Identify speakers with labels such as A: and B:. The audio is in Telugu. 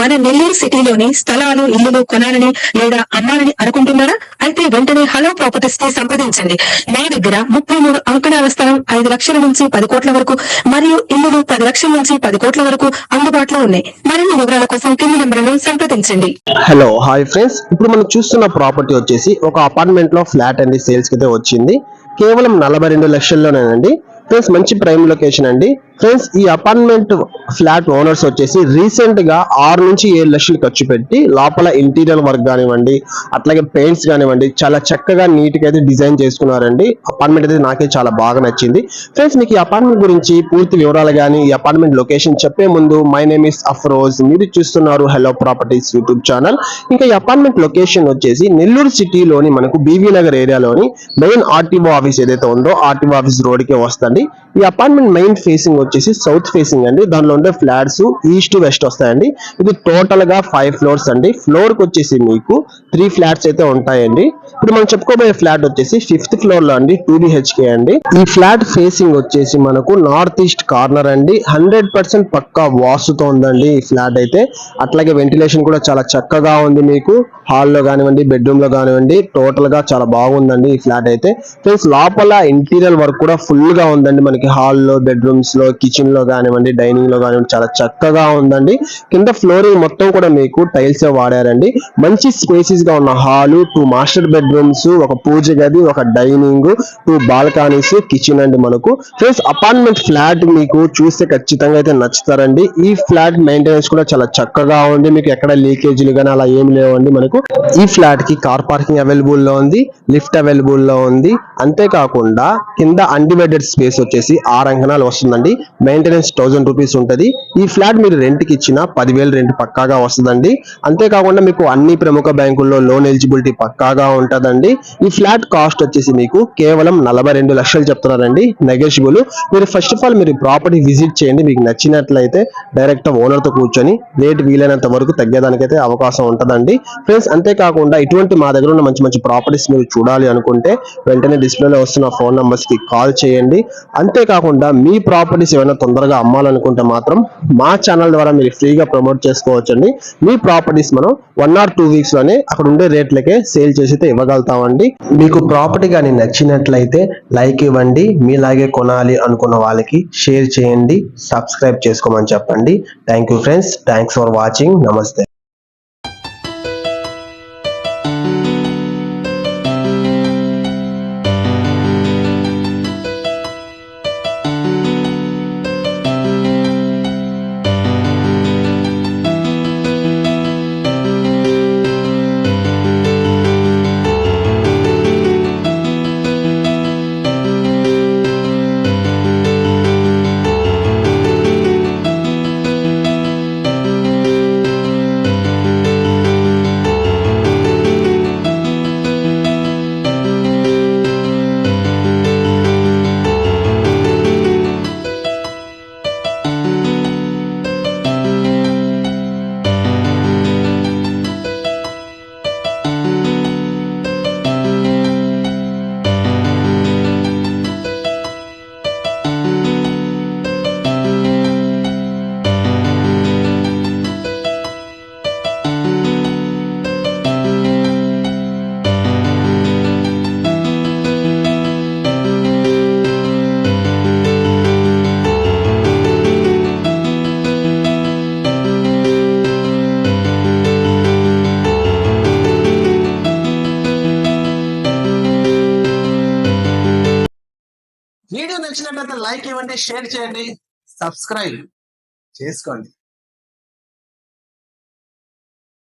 A: మన నెల్లూరు సిటీలోని స్థలాలు ఇల్లులు కొనాలని లేదా అమ్మాలని అనుకుంటున్నారా? అయితే వెంటనే హలో ప్రాపర్టీస్ ని సంప్రదించండి. మా దగ్గర 33 అంకణాల స్థలం 5 లక్షల నుంచి 10 కోట్ల వరకు మరియు ఇల్లులు 10 లక్షల నుంచి 10 కోట్ల వరకు అందుబాటులో ఉన్నాయి. మరిన్ని వివరాల కోసం కింది నెంబర్లను సంప్రదించండి.
B: హలో హాయ్ ఫ్రెండ్స్, ఇప్పుడు మనం చూస్తున్న ప్రాపర్టీ వచ్చేసి ఒక అపార్ట్మెంట్ లో ఫ్లాట్ అండి సేల్స్ కి అయితే వచ్చింది. కేవలం 42 లక్షల్లోనేనండి ఫ్రెండ్స్. మంచి ప్రైమ్ లొకేషన్ అండి ఫ్రెండ్స్. ఈ అపార్ట్మెంట్ ఫ్లాట్ ఓనర్స్ వచ్చేసి రీసెంట్ గా 6 నుంచి 7 లక్షలు ఖర్చు పెట్టి లోపల ఇంటీరియర్ వర్క్ కానివ్వండి, అట్లాగే పెయింట్స్ కానివ్వండి, చాలా చక్కగా నీట్ గా అయితే డిజైన్ చేసుకున్నారండి. అపార్ట్మెంట్ అయితే నాకే చాలా బాగా నచ్చింది ఫ్రెండ్స్. మీకు ఈ అపార్ట్మెంట్ గురించి పూర్తి వివరాలు కానీ ఈ అపార్ట్మెంట్ లొకేషన్ చెప్పే ముందు మై నేమ్ ఇస్ అఫ్రోజ్, మీరు చూస్తున్నారు హలో ప్రాపర్టీస్ యూట్యూబ్ ఛానల్. ఇంకా ఈ అపార్ట్మెంట్ లొకేషన్ వచ్చేసి నెల్లూరు సిటీలోని మనకు బీవీ నగర్ ఏరియాలోని మెయిన్ ఆర్టీఓ ఆఫీస్ ఏదైతే ఉందో ఆర్టీఓ ఆఫీస్ రోడ్ కే వస్తుంది. ఈ అపార్ట్మెంట్ మెయిన్ ఫేసింగ్ వచ్చేసి సౌత్ ఫేసింగ్ అండి. దానిలో ఉండే ఫ్లాట్స్ ఈస్ట్ వెస్ట్ వస్తాయండి. ఇది టోటల్ గా 5 ఫ్లోర్స్ అండి. ఫ్లోర్ కి వచ్చేసి మీకు 3 ఫ్లాట్స్ అయితే ఉంటాయండి. ఇప్పుడు మనం చెప్పుకోబోయే ఫ్లాట్ వచ్చేసి 5th ఫ్లోర్ లో అండి, 2 BHK అండి. ఈ ఫ్లాట్ ఫేసింగ్ వచ్చేసి మనకు నార్త్ ఈస్ట్ కార్నర్ అండి. 100% పక్కా వాస్తుతో ఉందండి ఈ ఫ్లాట్ అయితే. అట్లాగే వెంటిలేషన్ కూడా చాలా చక్కగా ఉంది. మీకు హాల్లో కానివ్వండి, బెడ్రూమ్ లో కానివ్వండి, టోటల్ గా చాలా బాగుందండి ఈ ఫ్లాట్ అయితే ఫ్రెండ్స్. లోపల ఇంటీరియర్ వర్క్ కూడా ఫుల్ గా ఉందండి. మనకి హాల్లో, బెడ్రూమ్స్ లో, కిచెన్ లో కానివ్వండి, డైనింగ్ లో కానివ్వండి, చాలా చక్కగా ఉందండి. కింద ఫ్లోరింగ్ మొత్తం కూడా మీకు టైల్స్ వాడారండి. మంచి స్పేసెస్ గా ఉన్న హాలు, 2 మాస్టర్ బెడ్రూమ్స్, ఒక పూజ గది, ఒక డైనింగ్, 2 బాల్కనీస్, కిచెన్ అండి మనకు ఫ్రెండ్స్. అపార్ట్మెంట్ ఫ్లాట్ మీకు చూస్తే ఖచ్చితంగా అయితే నచ్చుతారండి. ఈ ఫ్లాట్ మెయింటెనెన్స్ కూడా చాలా చక్కగా ఉంది. మీకు ఎక్కడ లీకేజీలు కానీ అలా ఏమి లేవండి. మనకు ఈ ఫ్లాట్ కి కార్ పార్కింగ్ అవైలబుల్ లో ఉంది, లిఫ్ట్ అవైలబుల్ లో ఉంది. అంతేకాకుండా కింద అన్డివైడెడ్ స్పేస్ వచ్చేసి 6 అంకణాలు వస్తుందండి. మెయింటెనెన్స్ 1000 రూపీస్ ఉంటది. ఈ ఫ్లాట్ మీరు రెంట్ కి ఇచ్చిన 10,000 రెంట్ పక్కాగా వస్తుందండి. అంతేకాకుండా మీకు అన్ని ప్రముఖ బ్యాంకుల్లో లోన్ ఎలిజిబిలిటీ పక్కాగా ఉంటదండి. ఈ ఫ్లాట్ కాస్ట్ వచ్చేసి మీకు కేవలం 42 లక్షలు చెప్తున్నారండి, నెగోషియబుల్. మీరు ఫస్ట్ ఆఫ్ ఆల్ మీరు ప్రాపర్టీ విజిట్ చేయండి. మీకు నచ్చినట్లయితే డైరెక్ట్ ఓనర్ తో కూర్చొని రేట్ వీలైనంత వరకు తగ్గేదానికైతే అవకాశం ఉంటదండి ఫ్రెండ్స్. అంతేకాకుండా ఇటువంటి మా దగ్గర ఉన్న మంచి మంచి ప్రాపర్టీస్ మీరు చూడాలి అనుకుంటే వెంటనే డిస్ప్లేలో వస్తున్న ఫోన్ నంబర్స్ కి కాల్ చేయండి. అంతేకాకుండా మీ ప్రాపర్టీస్ ఏమైనా తొందరగా అమ్మాలనుకుంటే మాత్రం మా ఛానల్ ద్వారా మీరు ఫ్రీగా ప్రమోట్ చేసుకోవచ్చండి. మీ ప్రాపర్టీస్ మనం 1 or 2 వీక్స్ లోనే అక్కడ ఉండే రేట్లకే సేల్ చేసి అయితే ఇవ్వగలుగుతామండి. మీకు ప్రాపర్టీ కానీ నచ్చినట్లయితే లైక్ ఇవ్వండి. మీలాగే కొనాలి అనుకున్న వాళ్ళకి షేర్ చేయండి, సబ్స్క్రైబ్ చేసుకోమని చెప్పండి. Thank you friends, thanks for watching. నమస్తే.
C: వీడియో నచ్చినట్లయితే లైక్ ఇవ్వండి, షేర్ చేయండి, సబ్స్క్రైబ్ చేసుకోండి.